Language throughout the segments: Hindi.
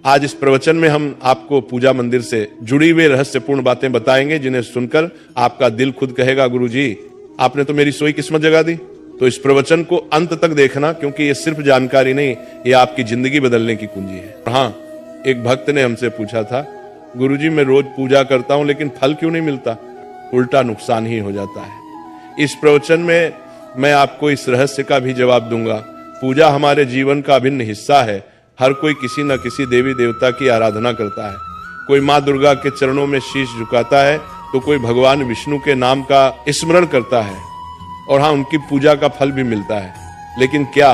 आज इस प्रवचन में हम आपको पूजा मंदिर से जुड़ी हुई रहस्यपूर्ण बातें बताएंगे, जिन्हें सुनकर आपका दिल खुद कहेगा, गुरुजी आपने तो मेरी सोई किस्मत जगा दी। तो इस प्रवचन को अंत तक देखना, क्योंकि ये सिर्फ जानकारी नहीं, ये आपकी जिंदगी बदलने की कुंजी है। हाँ, एक भक्त ने हमसे पूछा था, गुरुजी मैं रोज पूजा करता हूं लेकिन फल क्यों नहीं मिलता? उल्टा नुकसान ही हो जाता है। इस प्रवचन में मैं आपको इस रहस्य का भी जवाब दूंगा। पूजा हमारे जीवन का अभिन्न हिस्सा है। हर कोई किसी न किसी देवी देवता की आराधना करता है। कोई माँ दुर्गा के चरणों में शीश झुकाता है, तो कोई भगवान विष्णु के नाम का स्मरण करता है, और हाँ, उनकी पूजा का फल भी मिलता है। लेकिन क्या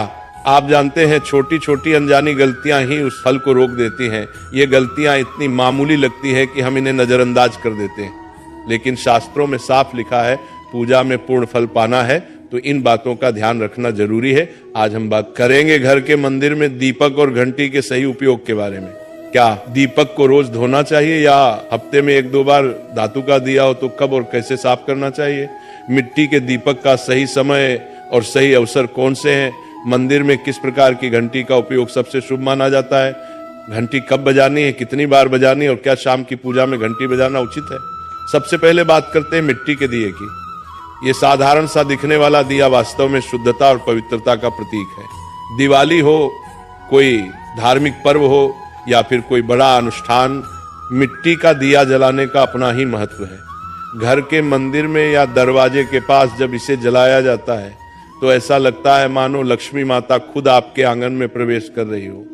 आप जानते हैं, छोटी छोटी अनजानी गलतियां ही उस फल को रोक देती हैं। ये गलतियां इतनी मामूली लगती है कि हम इन्हें नजरअंदाज कर देते हैं, लेकिन शास्त्रों में साफ लिखा है, पूजा में पूर्ण फल पाना है तो इन बातों का ध्यान रखना जरूरी है। आज हम बात करेंगे घर के मंदिर में दीपक और घंटी के सही उपयोग के बारे में। क्या दीपक को रोज धोना चाहिए, या हफ्ते में 1-2 बार धातु का दिया हो तो कब और कैसे साफ करना चाहिए? मिट्टी के दीपक का सही समय और सही अवसर कौन से हैं? मंदिर में किस प्रकार की घंटी का उपयोग सबसे शुभ माना जाता है? घंटी कब बजानी है, कितनी बार बजानी है, और क्या शाम की पूजा में घंटी बजाना उचित है? सबसे पहले बात करते हैं मिट्टी के दिए की। ये साधारण सा दिखने वाला दिया वास्तव में शुद्धता और पवित्रता का प्रतीक है। दिवाली हो, कोई धार्मिक पर्व हो, या फिर कोई बड़ा अनुष्ठान, मिट्टी का दिया जलाने का अपना ही महत्व है। घर के मंदिर में या दरवाजे के पास जब इसे जलाया जाता है तो ऐसा लगता है मानो लक्ष्मी माता खुद आपके आंगन में प्रवेश कर रही हो।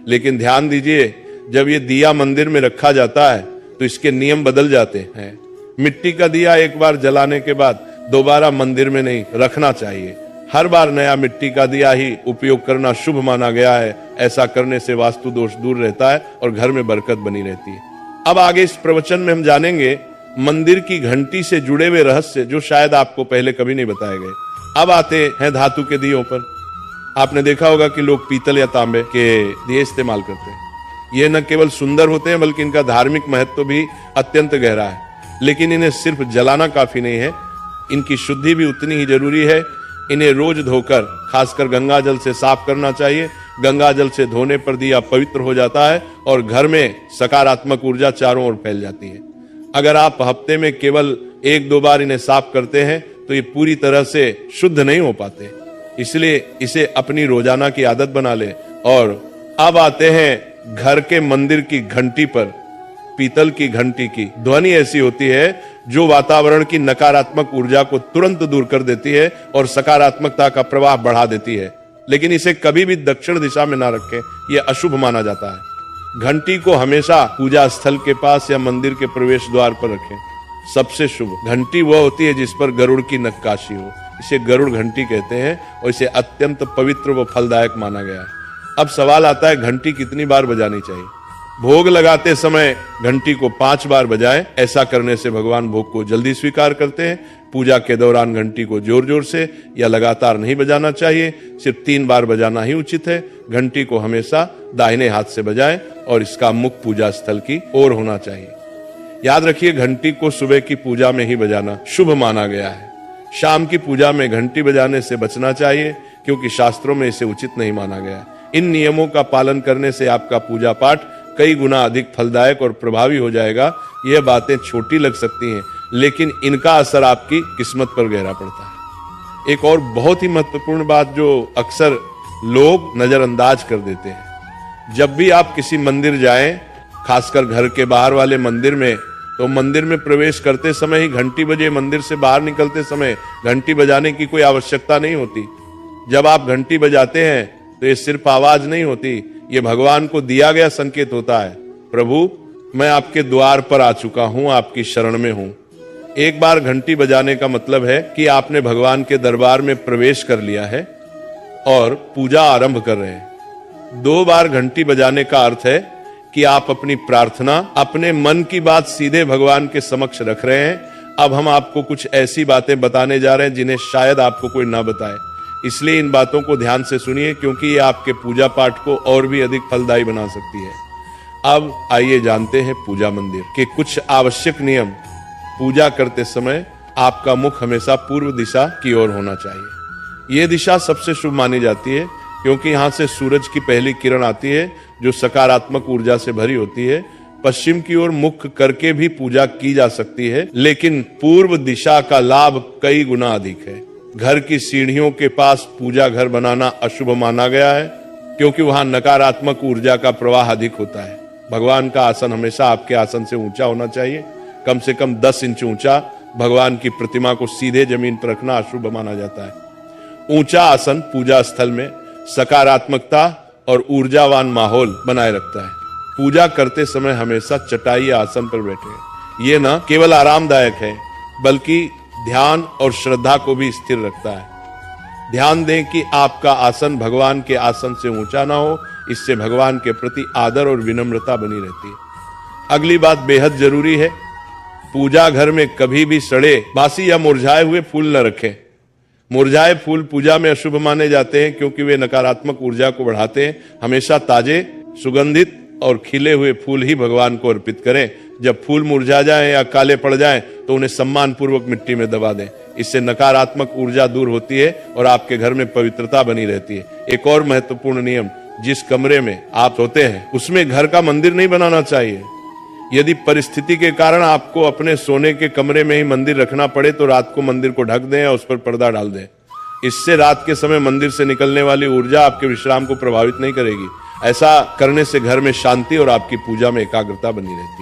लेकिन ध्यान दीजिए, जब ये दिया मंदिर में रखा जाता है तो इसके नियम बदल जाते हैं। मिट्टी का दिया एक बार जलाने के बाद दोबारा मंदिर में नहीं रखना चाहिए। हर बार नया मिट्टी का दिया ही उपयोग करना शुभ माना गया है। ऐसा करने से वास्तु दोष दूर रहता है और घर में बरकत बनी रहती है। अब आगे इस प्रवचन में हम जानेंगे मंदिर की घंटी से जुड़े हुए रहस्य, जो शायद आपको पहले कभी नहीं बताए गए। अब आते हैं धातु के दियों पर। आपने देखा होगा कि लोग पीतल या तांबे के दिए इस्तेमाल करते हैं। ये न केवल सुंदर होते हैं, बल्कि इनका धार्मिक महत्व भी अत्यंत गहरा है। लेकिन इन्हें सिर्फ जलाना काफी नहीं है, इनकी शुद्धि भी उतनी ही जरूरी है। इन्हें रोज धोकर, खासकर गंगा जल से साफ करना चाहिए। गंगा जल से धोने पर दिया पवित्र हो जाता है और घर में सकारात्मक ऊर्जा चारों ओर फैल जाती है। अगर आप हफ्ते में केवल 1-2 बार इन्हें साफ करते हैं तो ये पूरी तरह से शुद्ध नहीं हो पाते। इसलिए इसे अपनी रोजाना की आदत बना लें। और अब आते हैं घर के मंदिर की घंटी पर। पीतल की घंटी की ध्वनि ऐसी होती है जो वातावरण की नकारात्मक ऊर्जा को तुरंत दूर कर देती है और सकारात्मकता का प्रवाह बढ़ा देती है। लेकिन इसे कभी भी दक्षिण दिशा में ना रखें, यह अशुभ माना जाता है। घंटी को हमेशा पूजा स्थल के पास या मंदिर के प्रवेश द्वार पर रखें। सबसे शुभ घंटी वह होती है जिस पर गरुड़ की नक्काशी हो। इसे गरुड़ घंटी कहते हैं और इसे अत्यंत पवित्र व फलदायक माना गया है। अब सवाल आता है, घंटी कितनी बार बजानी चाहिए? भोग लगाते समय घंटी को 5 बार बजाएं। ऐसा करने से भगवान भोग को जल्दी स्वीकार करते हैं। पूजा के दौरान घंटी को जोर जोर से या लगातार नहीं बजाना चाहिए, सिर्फ 3 बार बजाना ही उचित है। घंटी को हमेशा दाहिने हाथ से बजाएं और इसका मुख पूजा स्थल की ओर होना चाहिए। याद रखिए, घंटी को सुबह की पूजा में ही बजाना शुभ माना गया है। शाम की पूजा में घंटी बजाने से बचना चाहिए, क्योंकि शास्त्रों में इसे उचित नहीं माना गया। इन नियमों का पालन करने से आपका पूजा पाठ कई गुना अधिक फलदायक और प्रभावी हो जाएगा। यह बातें छोटी लग सकती हैं, लेकिन इनका असर आपकी किस्मत पर गहरा पड़ता है। एक और बहुत ही महत्वपूर्ण बात जो अक्सर लोग नजरअंदाज कर देते हैं, जब भी आप किसी मंदिर जाएं, खासकर घर के बाहर वाले मंदिर में, तो मंदिर में प्रवेश करते समय ही घंटी बजे। मंदिर से बाहर निकलते समय घंटी बजाने की कोई आवश्यकता नहीं होती। जब आप घंटी बजाते हैं तो ये सिर्फ आवाज नहीं होती, ये भगवान को दिया गया संकेत होता है, प्रभु मैं आपके द्वार पर आ चुका हूं, आपकी शरण में हूं। एक बार घंटी बजाने का मतलब है कि आपने भगवान के दरबार में प्रवेश कर लिया है और पूजा आरंभ कर रहे हैं। 2 बार घंटी बजाने का अर्थ है कि आप अपनी प्रार्थना, अपने मन की बात सीधे भगवान के समक्ष रख रहे हैं। अब हम आपको कुछ ऐसी बातें बताने जा रहे हैं जिन्हें शायद आपको कोई ना बताए, इसलिए इन बातों को ध्यान से सुनिए, क्योंकि ये आपके पूजा पाठ को और भी अधिक फलदायी बना सकती है। अब आइए जानते हैं पूजा मंदिर के कुछ आवश्यक नियम। पूजा करते समय आपका मुख हमेशा पूर्व दिशा की ओर होना चाहिए। यह दिशा सबसे शुभ मानी जाती है, क्योंकि यहाँ से सूरज की पहली किरण आती है जो सकारात्मक ऊर्जा से भरी होती है। पश्चिम की ओर मुख करके भी पूजा की जा सकती है, लेकिन पूर्व दिशा का लाभ कई गुना अधिक है। घर की सीढ़ियों के पास पूजा घर बनाना अशुभ माना गया है, क्योंकि वहां नकारात्मक ऊर्जा का प्रवाह अधिक होता है। भगवान का आसन हमेशा आपके आसन से ऊंचा होना चाहिए, कम से कम 10 इंच ऊंचा। भगवान की प्रतिमा को सीधे जमीन पर रखना अशुभ माना जाता है। ऊंचा आसन पूजा स्थल में सकारात्मकता और ऊर्जावान माहौल बनाए रखता है। पूजा करते समय हमेशा चटाई या आसन पर बैठे। ये न केवल आरामदायक है, बल्कि ध्यान और श्रद्धा को भी स्थिर रखता है। ध्यान दें कि आपका आसन भगवान के आसन से ऊंचा ना हो, इससे भगवान के प्रति आदर और विनम्रता बनी रहती है। अगली बात बेहद जरूरी है, पूजा घर में कभी भी सड़े, बासी या मुरझाए हुए फूल न रखें। मुरझाए फूल पूजा में अशुभ माने जाते हैं, क्योंकि वे नकारात्मक ऊर्जा को बढ़ाते हैं। हमेशा ताजे, सुगंधित और खिले हुए फूल ही भगवान को अर्पित करें। जब फूल मुरझा जाएं या काले पड़ जाएं तो उन्हें सम्मान पूर्वक मिट्टी में दबा दें। इससे नकारात्मक ऊर्जा दूर होती है और आपके घर में पवित्रता बनी रहती है। एक और महत्वपूर्ण नियम, जिस कमरे में आप सोते हैं उसमें घर का मंदिर नहीं बनाना चाहिए। यदि परिस्थिति के कारण आपको अपने सोने के कमरे में ही मंदिर रखना पड़े तो रात को मंदिर को ढक दें या उस पर पर्दा डाल दें। इससे रात के समय मंदिर से निकलने वाली ऊर्जा आपके विश्राम को प्रभावित नहीं करेगी। ऐसा करने से घर में शांति और आपकी पूजा में एकाग्रता बनी रहती है।